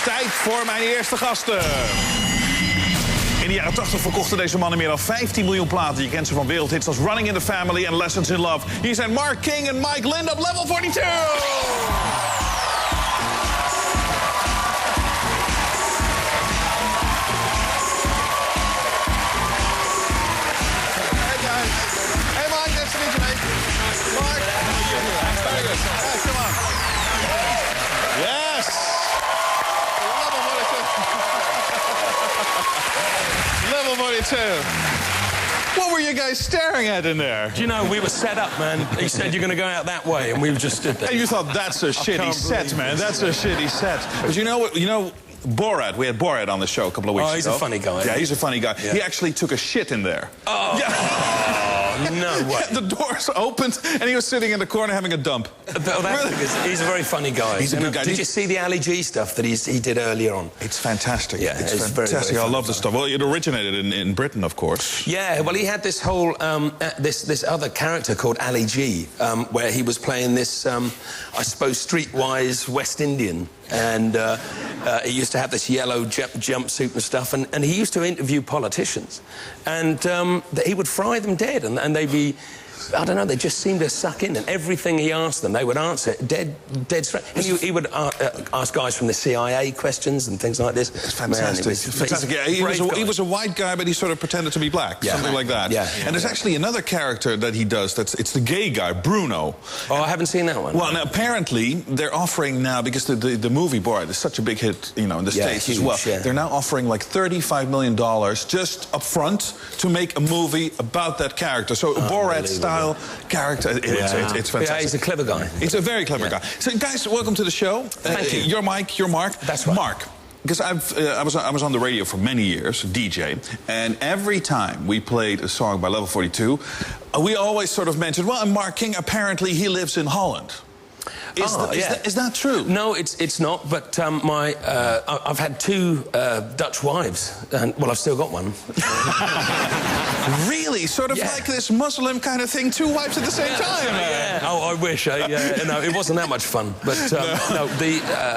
Tijd voor mijn eerste gasten. In de jaren 80 verkochten deze mannen meer dan 15 miljoen platen. Je kent ze van wereldhits als Running in the Family en Lessons in Love. Hier zijn Mark King en Mike Lind op Level 42. What were you guys staring at in there? Do you know, we were set up, man. He said you're going to go out that way, and we just stood there. And you thought, that's a shitty set, man. That's a shitty set. But you know Borat, we had Borat on the show a couple of weeks ago. Oh, he's a funny guy. Yeah, he's a funny guy. Yeah. He actually took a shit in there. Oh, yeah. Oh, no way. The doors opened, and he was sitting in the corner having a dump. He's a very funny guy. He's a good guy. Did you see the Ali G stuff that he did earlier on? It's fantastic. Yeah, it's very, fantastic. very I love the stuff. Well, it originated in Britain, of course. Yeah, well, he had this whole, this other character called Ali G, where he was playing this, I suppose, streetwise West Indian. And he used to have this yellow jumpsuit and stuff, and he used to interview politicians. And he would fry them dead, and they'd be... I don't know, they just seemed to suck in, and everything he asked them, they would answer dead straight. And he would ask guys from the CIA questions and things like this. It's fantastic. Man, fantastic. Yeah, he was a white guy, but he sort of pretended to be black, something like that. Yeah. And there's actually another character that he does. It's the gay guy, Bruno. Oh, I haven't seen that one. Well, now, apparently they're offering now, because the movie Borat is such a big hit, in the States huge, as well. Yeah. They're now offering like $35 million just up front to make a movie about that character. So Borat-style character. It's fantastic. Yeah, he's a clever guy. He's a very clever guy. So, guys, welcome to the show. Thank you. You're Mike, you're Mark. That's right. Mark, because I was on the radio for many years, DJ, and every time we played a song by Level 42, we always sort of mentioned, well, Mark King, apparently he lives in Holland. Is that true? No, it's not. But I've had two Dutch wives, and well, I've still got one. Really, sort of like this Muslim kind of thing, two wives at the same time. Yeah. Oh, I wish. No, it wasn't that much fun. But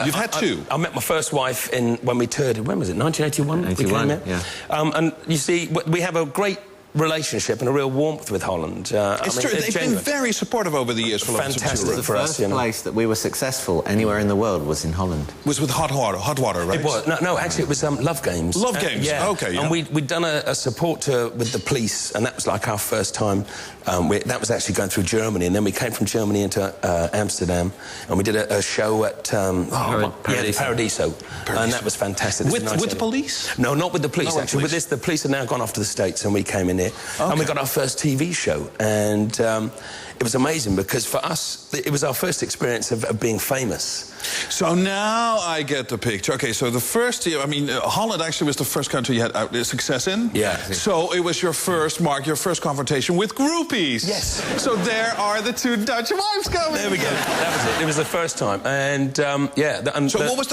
you've had two. I met my first wife when we toured. When was it? 1981. 81. Yeah. And you see, we have a great relationship and a real warmth with Holland. It's true. They've been very supportive over the years. Fantastic for us. The first place that we were successful anywhere in the world was in Holland. Was with hot water, right? It was. No, actually, it was Love Games. Love Games. Yeah. Okay. Yeah. And we'd done a support tour with the Police, and that was like our first time. That was actually going through Germany, and then we came from Germany into Amsterdam, and we did a show at Paradiso, and that was fantastic. With the Police? No, not with the Police. Actually, with this, the Police had now gone off to the States, and we came in here, and we got our first TV show, and it was amazing because for us, it was our first experience of being famous. So now I get the picture. Okay, so the first year, Holland actually was the first country you had success in. Yeah. So it was your first, Mark, your first confrontation with groupies. Yes. So there are the two Dutch wives coming. There we go. That was it. It was the first time, and what was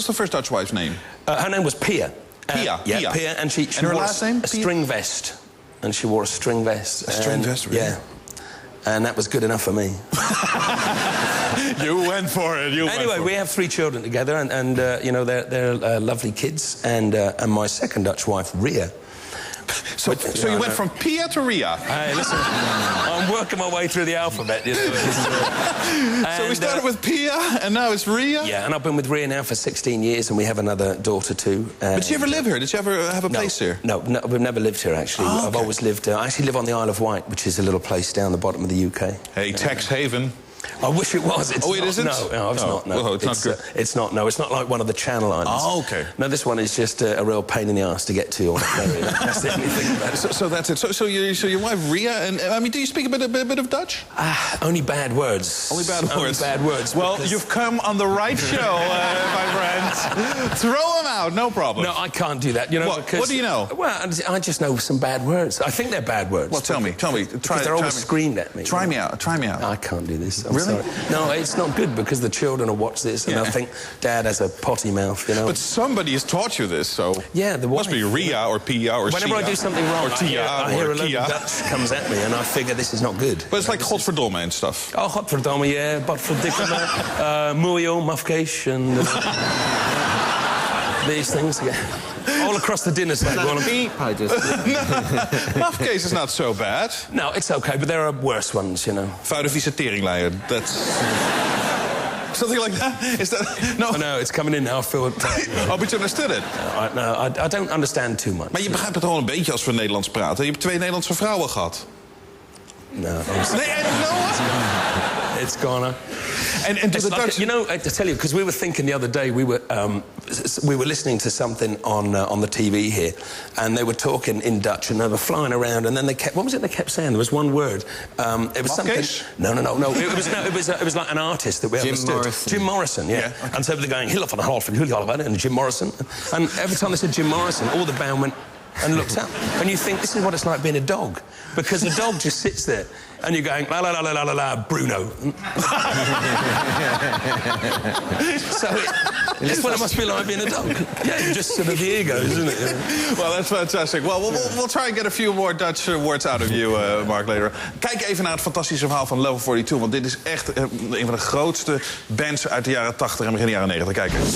the first Dutch wife's name? Her name was Pia. Pia. Pia, and she her wore last name? a string vest, and she wore a string vest. A string vest, really? Yeah. And that was good enough for me. You went for it. Anyway, we have 3 children together, and they're lovely kids. And my second Dutch wife, Ria. So you went from Pia to Ria. Hey, listen, I'm working my way through the alphabet. So we started with Pia, and now it's Ria? Yeah, and I've been with Ria now for 16 years, and we have another daughter too. But did you ever live here? Did you ever have a place here? No, we've never lived here, actually. Oh, okay. I've always lived... I actually live on the Isle of Wight, which is a little place down the bottom of the UK. Hey, tax haven. I wish it was. It's it isn't? No, it's not. No, well, it's not good. It's not. No, it's not like one of the Channel Islands. Oh, okay. No, this one is just a real pain in the arse to get to. Or that's the only thing about it. So that's it. So your wife Ria, and do you speak a bit of Dutch? Only bad words. Only bad words. Only bad words. Well, you've come on the right show, my friends. Throw them out, no problem. No, I can't do that. What do you know? Well, I just know some bad words. I think they're bad words. Well, tell me. Because they're always screamed at me. Try me out. I can't do this. I'm really? Sorry. No, it's not good because the children will watch this and they'll think Dad has a potty mouth, But somebody has taught you this, so... Yeah, the wife. Must be Ria or Pia or Whenever Sia, I do something wrong, or Tia, I hear a load of Dutch comes at me and I figure this is not good. But it's like godverdomme and stuff. Oh, godverdomme, yeah, but verdikke me, moeio, mafkees, and... these things. All across the dinner table. Beep, I just... Mafkees is not so bad. No, it's okay, but there are worse ones, you know. Vuile vieze teringleier, that's... Something like that? Is that... No. Oh, no, it's coming in now, I feel it. Oh, but you understood it? No, I don't understand too much. Maar je begrijpt het gewoon een beetje als we Nederlands praten. Je hebt 2 Nederlandse vrouwen gehad. No. Nee, no. It's gone. And to the Dutch... You know, to tell you, because we were thinking the other day, we were listening to something on the TV here, and they were talking in Dutch, and they were flying around, and then they kept... What was it they kept saying? There was one word. It was something... No. It was like an artist that we understood. Jim Morrison, yeah. Okay. And so they're going, Hilla van Half and Jim Morrison. And every time they said Jim Morrison, all the band went and looked up. And you think, this is what it's like being a dog. Because a dog just sits there, and you're going, la la la la la la la, Bruno. So it's what it must be like being a dog. Yeah, you just sort of, here goes, isn't it? Yeah. Well, that's fantastic. Well, we'll try and get a few more Dutch words out of you, Mark, later. Kijk even naar het fantastische verhaal van Level 42, want dit is echt een van de grootste bands uit de jaren 80 en begin jaren 90. Kijk eens.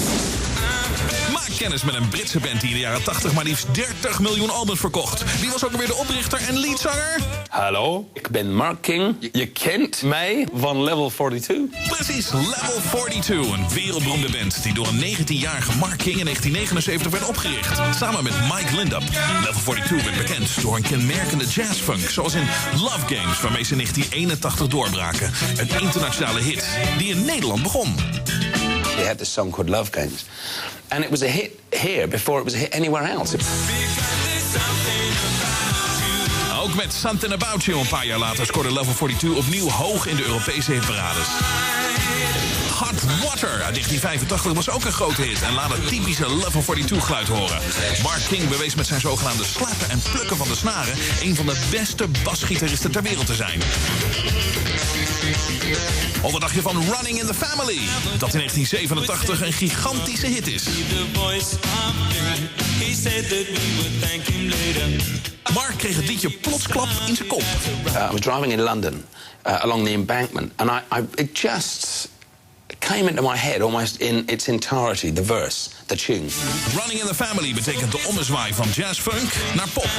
Kennis met een Britse band die in de jaren 80 maar liefst 30 miljoen albums verkocht. Wie was ook alweer de oprichter en leadzanger? Hallo, ik ben Mark King. Je kent mij van Level 42. Precies, Level 42, een wereldberoemde band die door een 19-jarige Mark King in 1979 werd opgericht. Samen met Mike Lindup. Level 42 werd bekend door een kenmerkende jazzfunk, zoals in Love Games, waarmee ze in 1981 doorbraken. Een internationale hit die in Nederland begon. We had this song called Love Games. And it was a hit here before it was a hit anywhere else. Ook met Something About You een paar jaar later scoorde Level 42 opnieuw hoog in de Europese hitparades. Hot Water uit 1985 was ook een grote hit en laat het typische Level 42 geluid horen. Mark King bewees met zijn zogenaamde slapen en plukken van de snaren een van de beste basgitaristen ter wereld te zijn. Of wat dacht je van Running in the Family? Dat in 1987 een gigantische hit is. Mark kreeg het liedje plotsklap in zijn kop. I was driving in London along the embankment and it just came into my head almost in its entirety, the verse, the tune. Running in the Family betekent de ommezwaai van jazzfunk naar pop.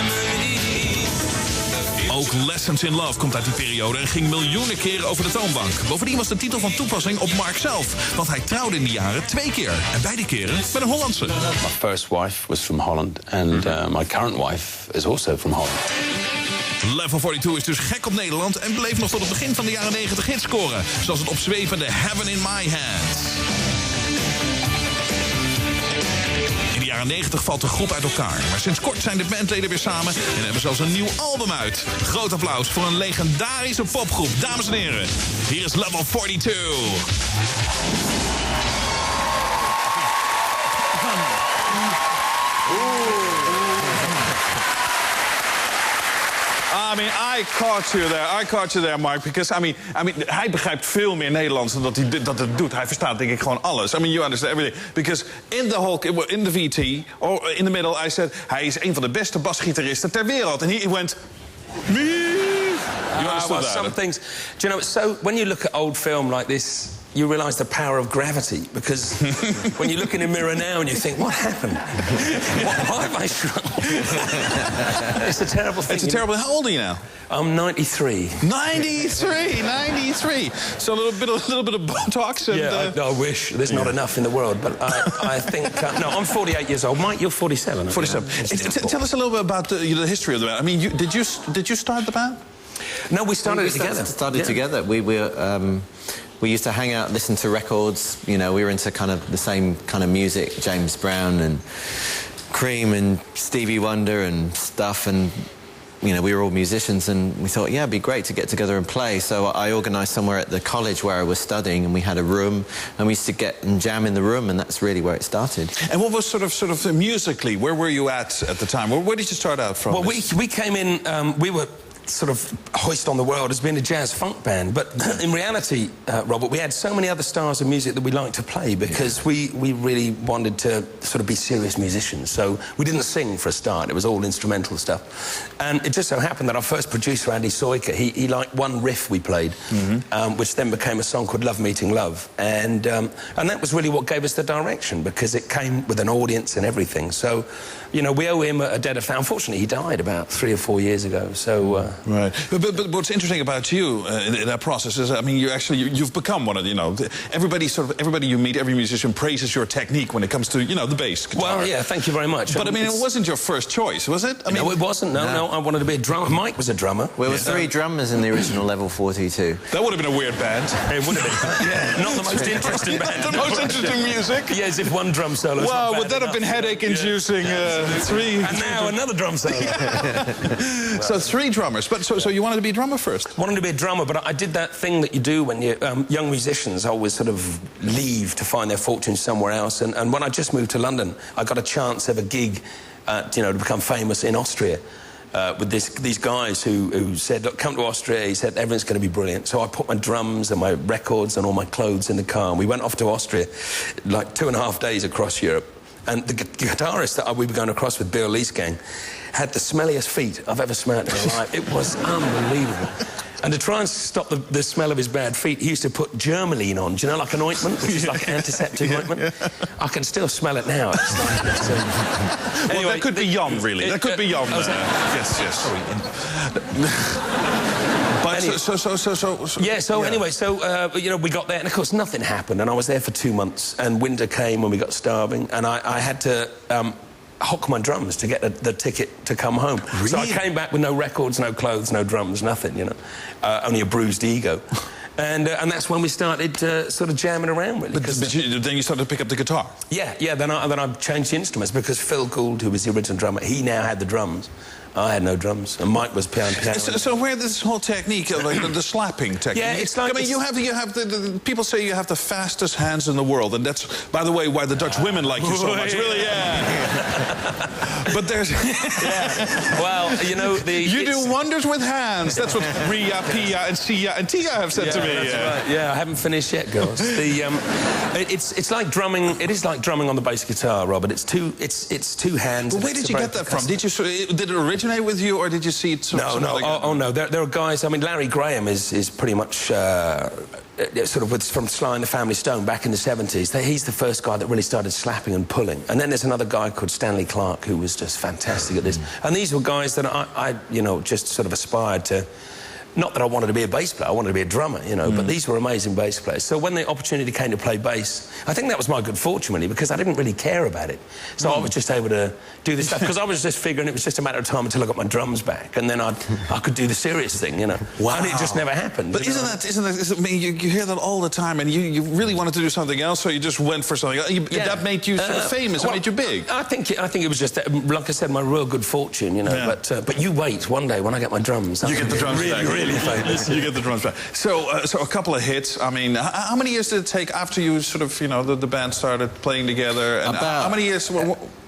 Ook Lessons in Love komt uit die periode en ging miljoenen keren over de toonbank. Bovendien was de titel van toepassing op Mark zelf, want hij trouwde in die jaren 2 keer. En beide keren met een Hollandse. My first wife was from Holland and my current wife is also from Holland. Level 42 is dus gek op Nederland en bleef nog tot het begin van de jaren 90 hits scoren. Zoals het opzwepende Heaven in My Hands. In de jaren 90 valt de groep uit elkaar. Maar sinds kort zijn de bandleden weer samen en hebben zelfs een nieuw album uit. Groot applaus voor een legendarische popgroep. Dames en heren, hier is Level 42. I mean, I caught you there, Mark. Because, I mean, hij begrijpt veel meer Nederlands dan dat het doet. Hij verstaat, denk ik, gewoon alles. I mean, you understand everything. Because in the VT, or in the middle, I said... hij is een van de beste basgitaristen ter wereld. En he went... Me? You understood that? Some things... Do you know, so when you look at old film like this... you realise the power of gravity, because when you look in a mirror now and you think, what happened? Why have I shrunk? It's a terrible thing. It's a terrible... How old are you now? I'm 93. 93! So a little bit of Botox and... Yeah, I wish. There's not enough in the world, but I think... no, I'm 48 years old. Mike, you're 47. 47. Tell us a little bit about the history of the band. I mean, did you start the band? No, we started it together. Started together. We used to hang out, listen to records. You know, we were into kind of the same kind of music, James Brown and Cream and Stevie Wonder and stuff. And, you know, we were all musicians and we thought, yeah, it'd be great to get together and play. So I organised somewhere at the college where I was studying and we had a room and we used to get and jam in the room and that's really where it started. And what was sort of musically, where were you at the time? Where did you start out from? Well, we came in, we were sort of hoist on the world as being a jazz funk band. But in reality, Robert, we had so many other stars of music that we liked to play because we really wanted to sort of be serious musicians. So we didn't sing for a start. It was all instrumental stuff. And it just so happened that our first producer, Andy Soiker, he liked one riff we played, which then became a song called Love Meeting Love. And that was really what gave us the direction, because it came with an audience and everything. So, you know, we owe him a debt of thanks. Unfortunately, he died about 3 or 4 years ago, so... Right. But what's interesting about you in that process is, I mean, you've become one of the, you know, everybody you meet, every musician praises your technique when it comes to, you know, the bass guitar. Well, yeah, thank you very much. But I mean, it wasn't your first choice, was it? I mean, no, it wasn't. No, I wanted to be a drummer. Mike was a drummer. We were 3 drummers in the original Level 42. That would have been a weird band. It would have been. Yeah, not the most interesting band. The most interesting music. Yeah, as if one drum solo. Wow, would that have been headache-inducing? 3. And now another drum solo. So 3 drummers. But so you wanted to be a drummer first? Wanted to be a drummer, but I did that thing that you do when you young musicians always sort of leave to find their fortune somewhere else. And when I just moved to London, I got a chance of a gig, you know, to become famous in Austria. With these guys who said, look, come to Austria. He said, everything's going to be brilliant. So I put my drums and my records and all my clothes in the car, and we went off to Austria, like 2.5 days across Europe. And the guitarist that we were going across with, Bill Lee's gang, had the smelliest feet I've ever smelled in my life. It was unbelievable. And to try and stop the smell of his bad feet, he used to put Germaline on. Do you know, like an ointment, which is like an antiseptic ointment? I can still smell it now. It's like, anyway, well, that could be Jan, really. That could be Jan. Yes. Sorry. But anyway, you know, we got there, and of course nothing happened, and I was there for 2 months, and winter came when we got starving, and I had to hock my drums to get the ticket to come home. Really? So I came back with no records, no clothes, no drums, nothing, you know, only a bruised ego. And that's when we started sort of jamming around, really. Then you started to pick up the guitar? Yeah, then I changed the instruments, because Phil Gould, who was the original drummer, he now had the drums. I had no drums, and Mike was piano. So where this whole technique, like the slapping technique? Yeah, it's like... I mean, you have the people say you have the fastest hands in the world, and that's, by the way, why the Dutch women like you so much. Really, yeah. But there's... Yeah. Well, you know, You do wonders with hands. That's what Ria, Pia, and Sia, and Tia have said to me. That's right. Yeah, I haven't finished yet, girls. It's like drumming. It is like drumming on the bass guitar, Robert. It's two hands. Well, where did you get that from? Did it originate with you, or did you see it? No. There are guys. I mean, Larry Graham is pretty much sort of from Sly and the Family Stone back in the 70s. He's the first guy that really started slapping and pulling. And then there's another guy called Stanley Clarke who was just fantastic at this. And these were guys that I you know, just sort of aspired to. Not that I wanted to be a bass player, I wanted to be a drummer, you know, but these were amazing bass players. So when the opportunity came to play bass, I think that was my good fortune, really, because I didn't really care about it. So I was just able to do this stuff, because I was just figuring it was just a matter of time until I got my drums back, and then I could do the serious thing, you know. Wow. And it just never happened. But isn't that, I mean, you hear that all the time, and you really wanted to do something else, so you just went for something else. That made you sort of famous, it made you big. I think it was just, like I said, my real good fortune, you know. Yeah. But you wait, one day when I get my drums, you get the drums really, back. Really famous. You get the drums back. So a couple of hits. I mean, how many years did it take after you sort of, you know, the band started playing together? And how many years?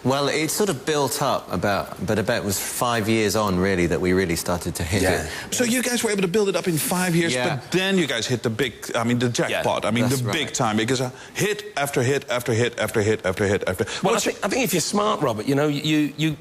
Well, it sort of built up but it was 5 years on, really, that we really started to hit it. So you guys were able to build it up in 5 years, but then you guys hit the big, I mean, the jackpot. I mean, the big time, because hit after hit after hit after hit after hit after. Well, I think if you're smart, Robert, you know, you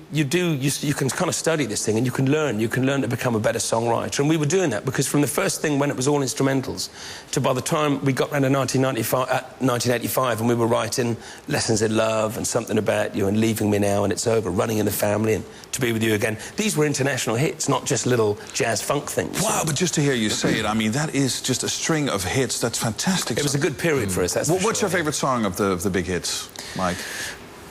can kind of study this thing, and you can learn to become a better songwriter. And we were doing that, because from the first thing when it was all instrumentals to by the time we got around to 1985 and we were writing Lessons in Love and Something About You and Leaving Me Now and It's Over, Running in the Family and To Be With You Again, these were international hits, not just little jazz funk things. Wow, but just to hear you say it, I mean, that is just a string of hits. That's fantastic. It was a good period for us, that's for sure. What's your favourite song of the big hits, Mike?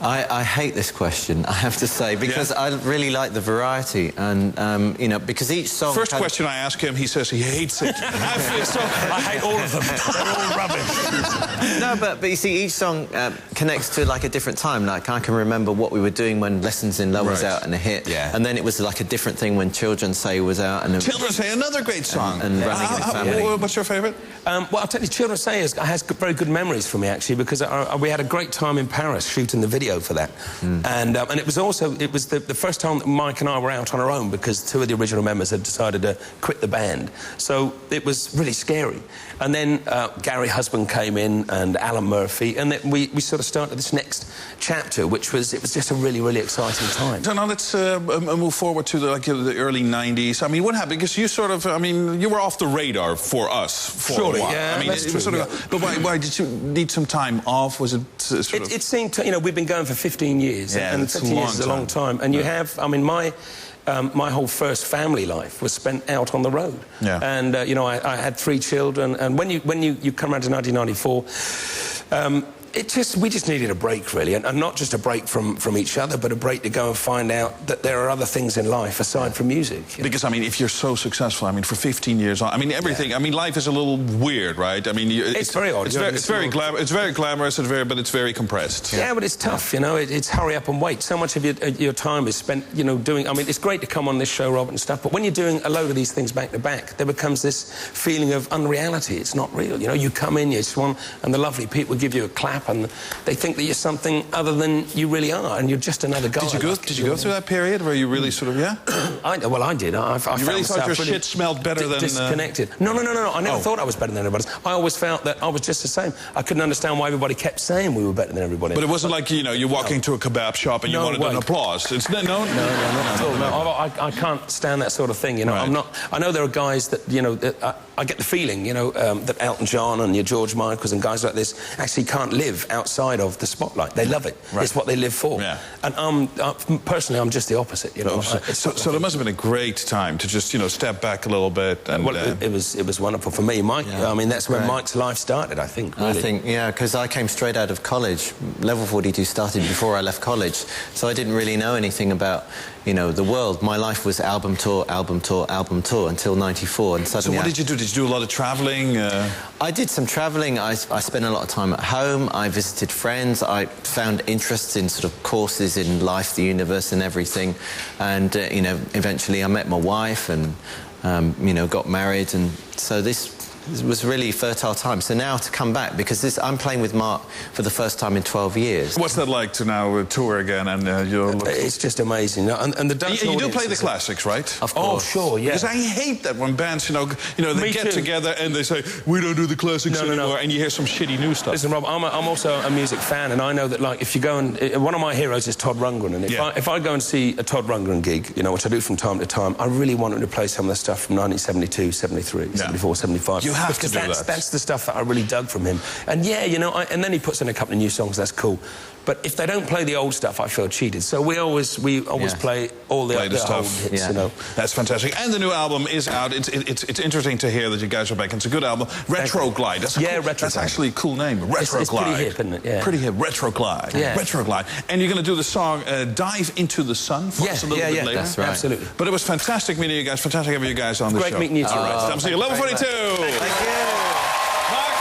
I hate this question, I have to say, because I really like the variety, and you know, because each song. First question I ask him, he says he hates it. I hate all of them. They're all rubbish. No, but you see, each song connects to like a different time. Like I can remember what we were doing when Lessons in Love was out and a hit, and then it was like a different thing when Children Say was out. And Children Say, another great song. And Running in the Family. What's your favourite? Well, I'll tell you, Children Say has very good memories for me, actually, because we had a great time in Paris shooting the video video for that. And it was also, it was the first time that Mike and I were out on our own, because two of the original members had decided to quit the band. So it was really scary. And then Gary Husband came in, and Alan Murphy, and then we sort of started this next chapter, which was, it was just a really, really exciting time. So now let's move forward to the early 90s. I mean, what happened? Because you sort of, I mean, you were off the radar for us for a while. Yeah, I mean, that's it was true, sort of, but why did you need some time off? Was it sort of... It seemed to, you know, we've been going for 15 years, Yeah, and that's 15 years is a long time. And you have, I mean, my whole first family life was spent out on the road. Yeah. And, you know, I had 3 children, and when you come around to 1994, we just needed a break, really, and not just a break from each other, but a break to go and find out that there are other things in life aside from music. Because, I mean, if you're so successful, I mean, for 15 years, I mean, everything, I mean, life is a little weird, right? I mean, it's very odd. It's very glamorous, but it's very compressed. Yeah, but it's tough, you know, it's hurry up and wait. So much of your time is spent, you know, doing... I mean, it's great to come on this show, Robert, and stuff, but when you're doing a load of these things back to back, there becomes this feeling of unreality. It's not real, you know? You come in, you swan, and the lovely people give you a clap, and they think that you're something other than you really are, and you're just another guy. Did you go through that period where you really sort of, yeah? I did. I found really thought your really shit smelled better than... disconnected. No. I never thought I was better than everybody else. I always felt that I was just the same. I couldn't understand why everybody kept saying we were better than everybody else. But it wasn't like, you know, you're walking to a kebab shop and you wanted an applause. It's no, not at all. No. I can't stand that sort of thing, you know. Right. I know there are guys that, you know, I get the feeling, you know, that Elton John and your George Michaels and guys like this actually can't live outside of the spotlight. They love it. Right. It's what they live for. Yeah. And personally, I'm just the opposite, you know. So there must have been a great time to just, you know, step back a little bit. And, well, it was wonderful for me. Mike, I mean, that's where Mike's life started, I think, really. I think, yeah, because I came straight out of college. Level 42 started before I left college, so I didn't really know anything about, you know, the world. My life was album tour, album tour, album tour until '94, and suddenly... So what did you do? Did you do a lot of travelling? I did some travelling. I spent a lot of time at home. I visited friends. I found interest in sort of courses in life, the universe and everything. And, you know, eventually I met my wife and, you know, got married. And so this was really fertile time. So now to come back, because I'm playing with Mark for the first time in 12 years. What's that like to now tour again? And it's just amazing. And the dance you do play the classics, right? Of course. Oh, sure, yeah. Because I hate that when bands, you know, they get together and they say, we don't do the classics anymore, and you hear some shitty new stuff. Listen, Rob, I'm also a music fan, and I know that, like, if you go and... one of my heroes is Todd Rundgren, and if I go and see a Todd Rundgren gig, you know, which I do from time to time, I really want him to play some of the stuff from 1972, 73, 74, 75. You have to do that. That's the stuff that I really dug from him. And yeah, you know, and then he puts in a couple of new songs, that's cool. But if they don't play the old stuff, I feel cheated. So we always play all the old hits, you know. That's fantastic. And the new album is out. It's interesting to hear that you guys are back. It's a good album. Retroglide. That's actually a cool name. Retroglide. It's pretty hip, isn't it? Yeah. Pretty hip. Retroglide. Yeah. Retroglide. And you're going to do the song Dive Into the Sun for us a little bit later. That's right. Absolutely. But it was fantastic meeting you guys. Fantastic having you guys on the show. Great meeting you too. All right. See you. Level 42. Thank you. Mark,